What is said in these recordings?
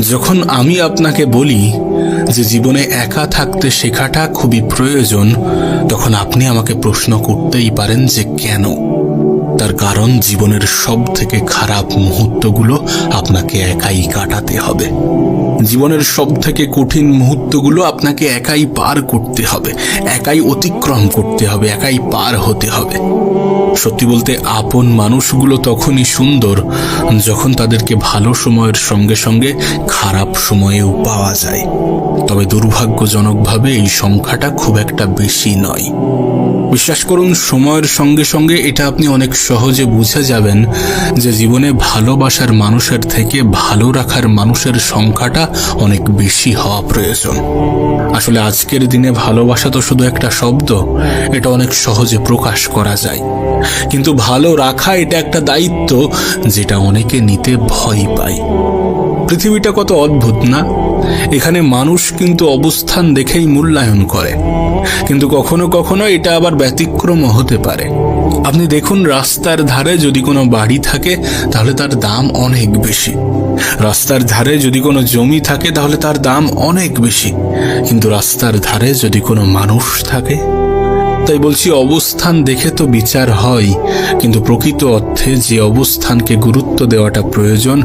যখন আমি আপনাকে বলি যে জীবনে একা থাকতে শেখাটা খুবই প্রয়োজন, তখন আপনি আমাকে প্রশ্ন করতেই পারেন যে কেন। তার কারণ জীবনের সব থেকে খারাপ মুহূর্তগুলো আপনাকে একাই কাটাতে হবে। জীবনের সব থেকে কঠিন মুহূর্তগুলো আপনাকে একাই পার করতে হবে, একাই অতিক্রম করতে হবে, একাই পার হতে হবে। সত্যি বলতে আপন মানুষগুলো তখনই সুন্দর যখন তাদেরকে ভালো সময়ের সঙ্গে সঙ্গে খারাপ সময়েও পাওয়া যায়। তবে দুর্ভাগ্যজনকভাবে এই সংখ্যাটা খুব একটা বেশি নয়। বিশ্বাস করুন, সময়ের সঙ্গে সঙ্গে এটা আপনি অনেক সহজে বুঝে যাবেন যে জীবনে ভালোবাসার মানুষের থেকে ভালো রাখার মানুষের সংখ্যাটা অনেক বেশি হওয়া প্রয়োজন। আসলে আজকের দিনে ভালোবাসা তো শুধু একটা শব্দ, এটা অনেক সহজে প্রকাশ করা যায়, কিন্তু ভালো রাখা এটা একটা দায়িত্ব যেটা অনেকে নিতে ভয় পায়। পৃথিবীটা কত অদ্ভুত না? এখানে মানুষ কিন্তু অবস্থান দেখেই মূল্যায়ন করে, কিন্তু কখনো কখনো এটা আবার ব্যতিক্রমও হতে পারে। আপনি দেখুন, রাস্তার ধারে যদি কোনো বাড়ি থাকে তাহলে তার দাম অনেক বেশি, রাস্তার ধারে যদি কোনো জমি থাকে তাহলে তার দাম অনেক বেশি, কিন্তু রাস্তার ধারে যদি কোনো মানুষ থাকে। তাই বলছি, অবস্থান দেখে তো বিচার হয়, কিন্তু প্রকৃত অর্থে যে অবস্থানকে গুরুত্ব দেওয়াটা প্রয়োজন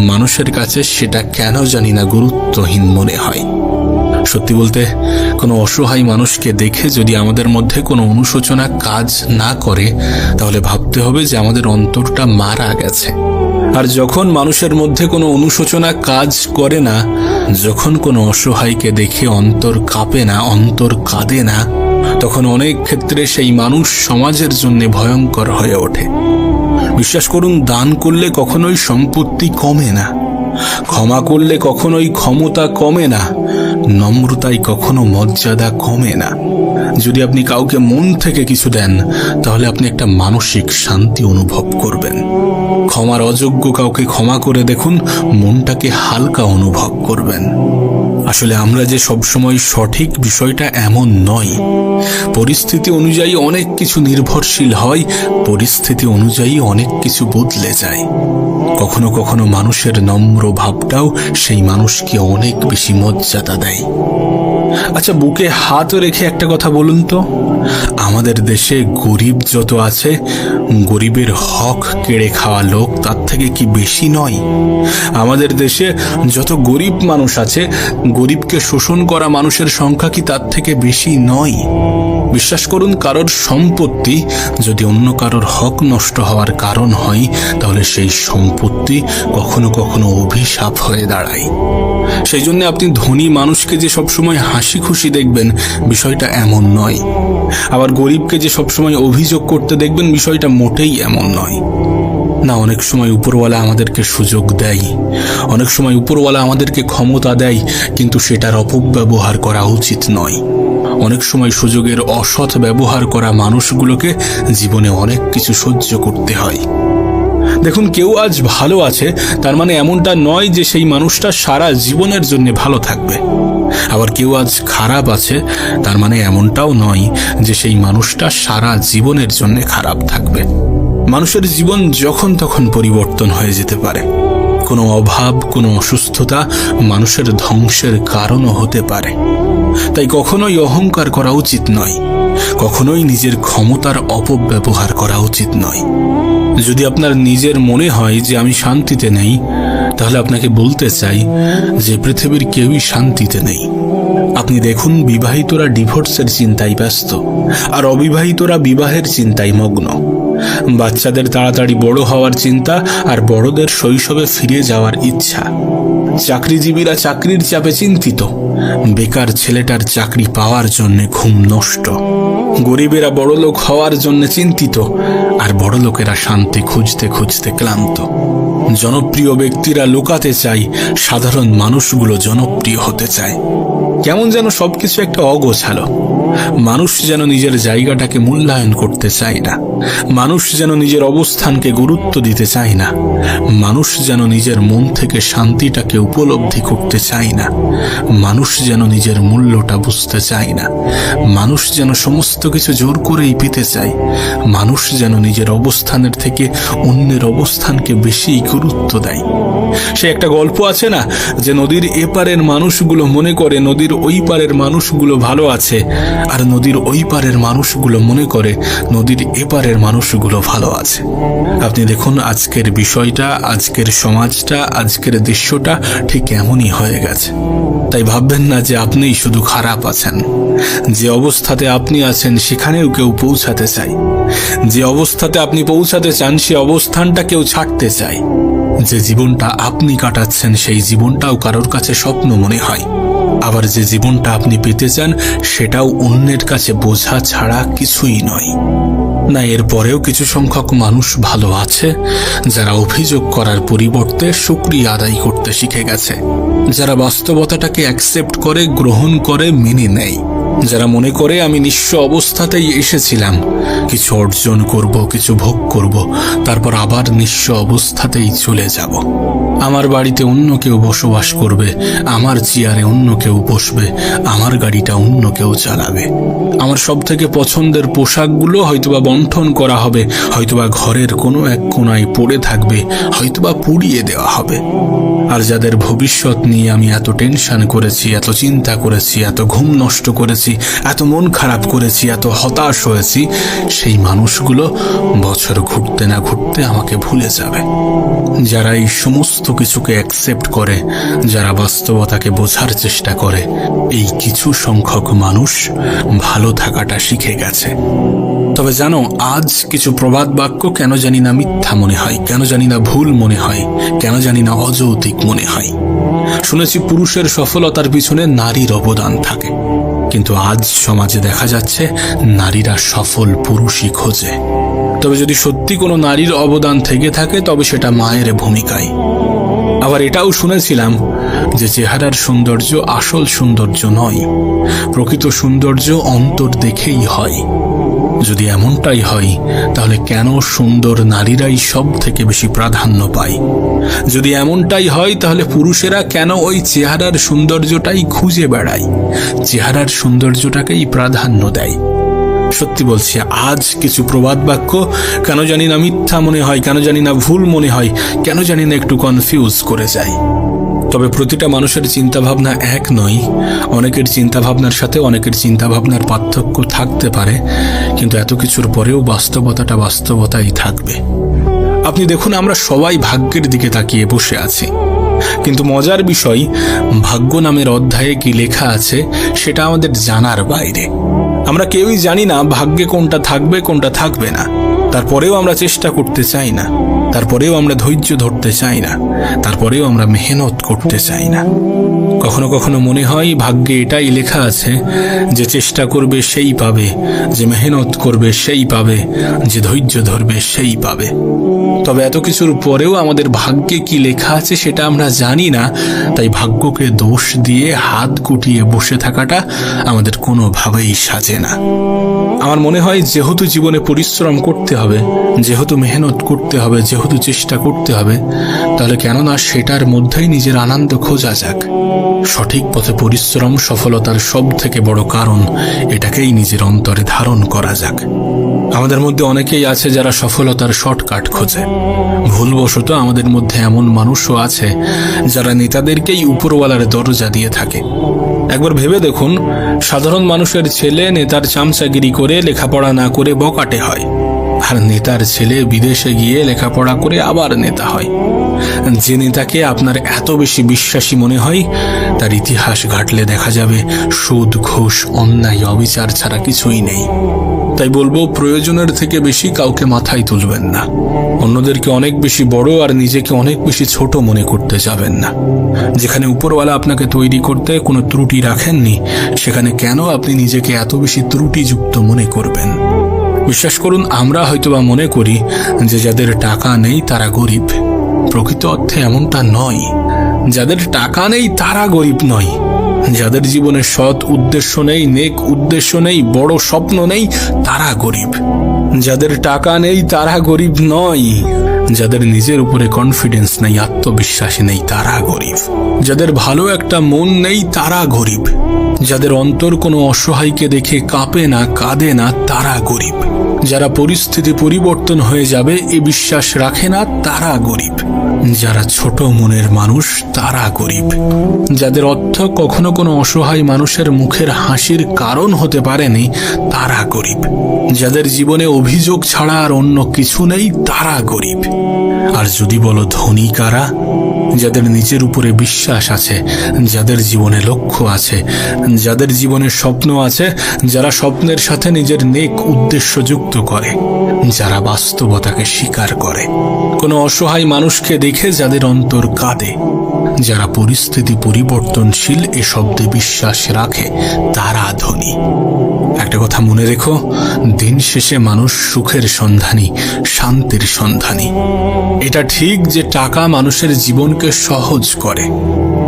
মানুষের কাছে সেটা কেন জানি না গুরুত্বহীন মনে হয়। সত্যি বলতে, কোনো অসহায় মানুষকে দেখে যদি আমাদের মধ্যে কোনো অনুশোচনা কাজ না করে তাহলে ভাবতে হবে যে আমাদের অন্তরটা মারা গেছে। আর যখন মানুষের মধ্যে কোনো অনুশোচনা কাজ করে না, যখন কোনো অসহায়কে দেখে অন্তর কাঁপে না, অন্তর কাঁদে না, তখন অনেক ক্ষেত্রে সেই মানুষ সমাজের জন্য ভয়ঙ্কর হয়ে ওঠে। বিশ্বাস করুন, দান করলে কখনোই সম্পত্তি কমে না, ক্ষমা করলে কখনোই ক্ষমতা কমে না, নম্রতায় কখনো মর্যাদা কমে না। যদি আপনি কাউকে মন থেকে কিছু দেন তাহলে আপনি একটা মানসিক শান্তি অনুভব করবেন। ক্ষমার অযোগ্য কাউকে ক্ষমা করে দেখুন, মনটাকে হালকা অনুভব করবেন। আসলে আমরা যে সবসময় সঠিক, বিষয়টা এমন নয়। পরিস্থিতি অনুযায়ী অনেক কিছু নির্ভরশীল হয়, পরিস্থিতি অনুযায়ী অনেক কিছু বদলে যায়। কখনো কখনো মানুষের নম্র ভাবটাও সেই মানুষকে অনেক বেশি মর্যাদা দেয়। আচ্ছা, বুকে হাত রেখে একটা কথা বলুন তো, আমাদের দেশে গরিব যত আছে, গরিবের হক কেড়ে খাওয়া লোক তার থেকে কি বেশি নয়? আমাদের দেশে যত গরিব মানুষ আছে, গরিবকে শোষণ করা মানুষের সংখ্যা কি তার থেকে বেশি নয়? বিশ্বাস করুন, কারোর সম্পত্তি যদি অন্য কারোর হক নষ্ট হওয়ার কারণ হয় তাহলে সেই সম্পত্তি কখনো কখনো অভিশাপ হয়ে দাঁড়ায়। সেই জন্য আপনি ধনী মানুষকে যে সবসময় হাসি খুশি দেখবেন, বিষয়টা এমন নয়। আবার গরিবকে যে সবসময় অভিযোগ করতে দেখবেন, বিষয়টা মোটেই এমন নয়। না, অনেক সময় উপরওয়ালা আমাদেরকে সুযোগ দেয়, অনেক সময় উপরওয়ালা আমাদেরকে ক্ষমতা দেয়, কিন্তু সেটার অপব্যবহার করা উচিত নয়। অনেক সময় সুযোগের অসৎ ব্যবহার করা মানুষগুলোকে জীবনে অনেক কিছু সহ্য করতে হয়। দেখুন, কেউ আজ ভালো আছে তার মানে এমনটা নয় যে সেই মানুষটা সারা জীবনের জন্য ভালো থাকবে। আবার কেউ আজ খারাপ আছে তার মানে এমনটাও নয় যে সেই মানুষটা সারা জীবনের জন্য খারাপ থাকবে। মানুষের জীবন যখন তখন পরিবর্তন হয়ে যেতে পারে। কোনো অভাব, কোনো অসুস্থতা মানুষের ধ্বংসের কারণও হতে পারে। তাই কখনোই অহংকার করা উচিত নয়, কখনোই নিজের ক্ষমতার অপব্যবহার করা উচিত নয়। যদি আপনার নিজের মনে হয় যে আমি শান্তিতে নেই, তাহলে আপনাকে বলতে চাই যে পৃথিবীর কেউই শান্তিতে নেই। আপনি দেখুন, বিবাহিতরা ডিভোর্সের চিন্তায় ব্যস্ত, আর অবিবাহিতরা বিবাহের চিন্তায় মগ্ন। বাচ্চাদের তাড়াতাড়ি বড় হওয়ার চিন্তা, আর বড়দের শৈশবে ফিরে যাওয়ার ইচ্ছা। চাকরিজীবীরা চাকরির চাপে চিন্তিত, বেকার ছেলেটার চাকরি পাওয়ার জন্য ঘুম নষ্ট। গরিবেরা বড়লোক হওয়ার জন্য চিন্তিত, আর বড়লোকেরা শান্তি খুঁজতে খুঁজতে ক্লান্ত। জনপ্রিয় ব্যক্তিরা লুকাতে চায়, সাধারণ মানুষগুলো জনপ্রিয় হতে চায়। কেমন যেন সবকিছু একটা অগোছালো। মানুষ যেন নিজের জায়গাটাকে মূল্যায়ন করতে চায় না, মানুষ যেন নিজের অবস্থানকে গুরুত্ব দিতে চায় না, মানুষ যেন নিজের মন থেকে শান্তিটাকে উপলব্ধি করতে চায় না, মানুষ যেন নিজের মূল্যটা বুঝতে চায় না, মানুষ যেন সমস্ত কিছু জোর করেই পেতে চায়, মানুষ যেন নিজের অবস্থানের থেকে অন্যের অবস্থানকে বেশি গুরুত্ব দেয়। সে একটা গল্প আছে না, যে নদীর এপারের মানুষগুলো মনে করে নদীর ওই পারের মানুষগুলো ভালো আছে, আর নদীর ওই পারের মানুষগুলো মনে করে নদীর এপারের মানুষগুলো ভালো আছে। আপনি দেখুন আজকের বিষয়টা, আজকের সমাজটা, আজকের দৃশ্যটা ঠিক এমনই হয়ে গেছে। তাই ভাববেন না যে আপনিই শুধু খারাপ আছেন। যে অবস্থাতে আপনি আছেন সেখানেও কেউ পৌঁছাতে চায়, যে অবস্থাতে আপনি পৌঁছাতে চান সে অবস্থানটা কেউ ছাড়তে চায়। যে জীবনটা আপনি কাটাচ্ছেন সেই জীবনটাও কারোর কাছে স্বপ্ন মনে হয়, আবার যে জীবনটা আপনি পেতে চান সেটাও অন্যের কাছে বোঝা ছাড়া কিছুই নয়। না, এরপরেও কিছু সংখ্যক মানুষ ভালো আছে যারা অভিযোগ করার পরিবর্তে শুকরিয়া আদায় করতে শিখে গেছে, যারা বাস্তবতাটাকে অ্যাকসেপ্ট করে, গ্রহণ করে, মেনে নেয়, যারা মনে করে আমি নিঃস্ব অবস্থাতেই এসেছিলাম, কিছু অর্জন করব, কিছু ভোগ করব, তারপর আবার নিঃস্ব অবস্থাতেই চলে যাব। আমার বাড়িতে অন্য কেউ বসবাস করবে, আমার চেয়ারে অন্য কেউ বসবে, আমার গাড়িটা অন্য কেউ চালাবে, আমার সব থেকে পছন্দের পোশাকগুলো হয়তোবা বন্টন করা হবে, হয়তোবা ঘরের কোনো এক কোণায় পড়ে থাকবে, হয়তোবা পুড়িয়ে দেওয়া হবে। আর যাদের ভবিষ্যৎ নিয়ে আমি এত টেনশন করেছি, এত চিন্তা করেছি, এত ঘুম নষ্ট করেছি, এত মন খারাপ করেছি, এত হতাশ হয়েছি, সেই মানুষগুলো বছর ঘুরতে না ঘুরতে আমাকে ভুলে যাবে। যারা এই সমস্ত কিছুকে অ্যাকসেপ্ট করে, যারা বাস্তবতাকে বোঝার চেষ্টা করে, এই কিছু সংখ্যক মানুষ ভালো থাকাটা শিখে গেছে। তবে জানো, আজ কিছু প্রবাদ বাক্য কেন জানি না মিথ্যা মনে হয়, কেন জানি না ভুল মনে হয়, কেন জানি না অযৌক্তিক মনে হয়। শুনেছি পুরুষের সফলতার পিছনে নারীর অবদান থাকে, কিন্তু আজ সমাজে দেখা যাচ্ছে নারীরা সফল পুরুষই খোঁজে। তবে যদি সত্যি কোনো নারীর অবদান থেকে থাকে তবে সেটা মায়ের ভূমিকায়। আবার এটাও শুনেছিলাম যে চেহারার সৌন্দর্য আসল সৌন্দর্য নয়, প্রকৃত সৌন্দর্য অন্তর দেখেই হয়। যদি এমনটাই হয় তাহলে কেন সুন্দর নারীরাই সব থেকে বেশি প্রাধান্য পায়? যদি এমনটাই হয় তাহলে পুরুষেরা কেন ওই চেহারার সৌন্দর্যটাই খুঁজে বেড়ায়, চেহারার সৌন্দর্যটাকেই প্রাধান্য দেয়? সত্যি বলছি, আজ কিছু প্রবাদ বাক্য কেন জানি না মিথ্যা মনে হয়, কেন জানি না ভুল মনে হয়, কেন জানি না একটু কনফিউজ করে যায়। তবে প্রতিটা মানুষের চিন্তাভাবনা এক নয়, অনেকের চিন্তাভাবনার সাথে অনেকের চিন্তাভাবনার পার্থক্য থাকতে পারে, কিন্তু এত কিছুর পরেও বাস্তবতাটা বাস্তবতাই থাকবে। আপনি দেখুন, আমরা সবাই ভাগ্যের দিকে তাকিয়ে বসে আছি, কিন্তু মজার বিষয়, ভাগ্য নামের অধ্যায়ে কি লেখা আছে সেটা আমাদের জানার বাইরে। আমরা কেউই জানি না ভাগ্যে কোনটা থাকবে কোনটা থাকবে না। তারপরেও আমরা চেষ্টা করতে চাই না, তারপরেও আমরা ধৈর্য ধরতে চাই না, তারপরেও আমরা মেহনত করতে চাই না। কখনো কখনো মনে হয় ভাগ্যে এটাই লেখা আছে যে চেষ্টা করবে সেই পাবে, যে মেহনত করবে সেই পাবে, যে ধৈর্য ধরবে সেই পাবে। তবে এত কিছুর পরেও আমাদের ভাগ্যে কি লেখা আছে সেটা আমরা জানি না, তাই ভাগ্যকে দোষ দিয়ে হাত গুটিয়ে বসে থাকাটা আমাদের কোনোভাবেই সাজে না। আমার মনে হয় যেহেতু জীবনে পরিশ্রম করতে হবে, যেহেতু মেহনত করতে হবে, যেহেতু চেষ্টা করতে হবে, তাহলে কেননা সেটার মধ্যেই নিজের আনন্দ খোঁজা যাক। সঠিক পথে পরিশ্রম সফলতার সব থেকে বড় কারণ, এটাকেই নিজের অন্তরে ধারণ করা যাক। আমাদের মধ্যে অনেকেই আছে যারা সফলতার শর্টকাট খোঁজে। ভুলবশত আমাদের মধ্যে এমন মানুষও আছে যারা নেতাদেরকেই উপরওয়ালার দরজা দিয়ে থাকে। একবার ভেবে দেখুন, সাধারণ মানুষের ছেলে নেতার চামচাগিরি করে লেখাপড়া না করে বকাটে হয়, আর নেতার ছেলে বিদেশে গিয়ে লেখাপড়া করে আবার নেতা হয়। যে নেতাকে আপনার এত বেশি বিশ্বাসী মনে হয়, তার ইতিহাস ঘাটলে দেখা যাবে সুদ, ঘুষ, অন্যায়, অবিচার ছাড়া কিছুই নেই। তাই বলবো, প্রয়োজনের থেকে বেশি কাউকে মাথায় তুলবেন না, অন্যদেরকে অনেক বেশি বড় আর নিজেকে অনেক বেশি ছোট মনে করতে যাবেন না। যেখানে উপরওয়ালা আপনাকে তৈরি করতে কোনো ত্রুটি রাখেননি, সেখানে কেন আপনি নিজেকে এত বেশি ত্রুটিযুক্ত মনে করবেন? বিশ্বাস করুন, আমরা হয়তোবা মনে করি যে যাদের টাকা নেই তারা গরিব। প্রকৃত অর্থে এমনটা নয়। যাদের টাকা নেই তারা গরিব নয়, যাদের জীবনে সৎ উদ্দেশ্য নেই, নেক উদ্দেশ্য নেই, বড় স্বপ্ন নেই, তারা গরিব। যাদের টাকা নেই তারা গরিব নয়। যাদের নিজের উপরে কনফিডেন্স নেই, আত্মবিশ্বাসী নেই, তারা গরিব। যাদের ভালো একটা মন নেই তারা গরিব। যাদের অন্তর কোনো অসহায়কে দেখে কাঁপে না, কাঁদে না, তারা গরিব। যারা পরিস্থিতি পরিবর্তন হয়ে যাবে এ বিশ্বাস রাখে না, তারা গরিব। যারা ছোট মনের মানুষ তারা গরিব। যাদের অর্থ কখনো কোনো অসহায় মানুষের মুখের হাসির কারণ হতে পারেনি, তারা গরিব। যাদের জীবনে অভিযোগ ছাড়া আর অন্য কিছু নেই, তারা গরিব। আর যদি বলো ধনী কারা? যাদের নিজের উপরে বিশ্বাস আছে, যাদের জীবনে লক্ষ্য আছে, যাদের জীবনে স্বপ্ন আছে, যারা স্বপ্নের সাথে নিজের নেক উদ্দেশ্য যুক্ত করে, যারা বাস্তবতাকে স্বীকার করে, কোনো অসহায় মানুষকে দেখে যাদের অন্তর কাঁদে, যারা পরিস্থিতি পরিবর্তনশীল এ শব্দে বিশ্বাস রাখে, তারা ধনী। একটা কথা মনে রেখো, দিন শেষে মানুষ সুখের সন্ধানী, শান্তির সন্ধানী। এটা ঠিক যে টাকা মানুষের জীবনকে সহজ করে,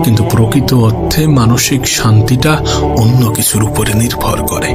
কিন্তু প্রকৃত অর্থে মানসিক শান্তিটা অন্য কিছুর উপরে নির্ভর করে।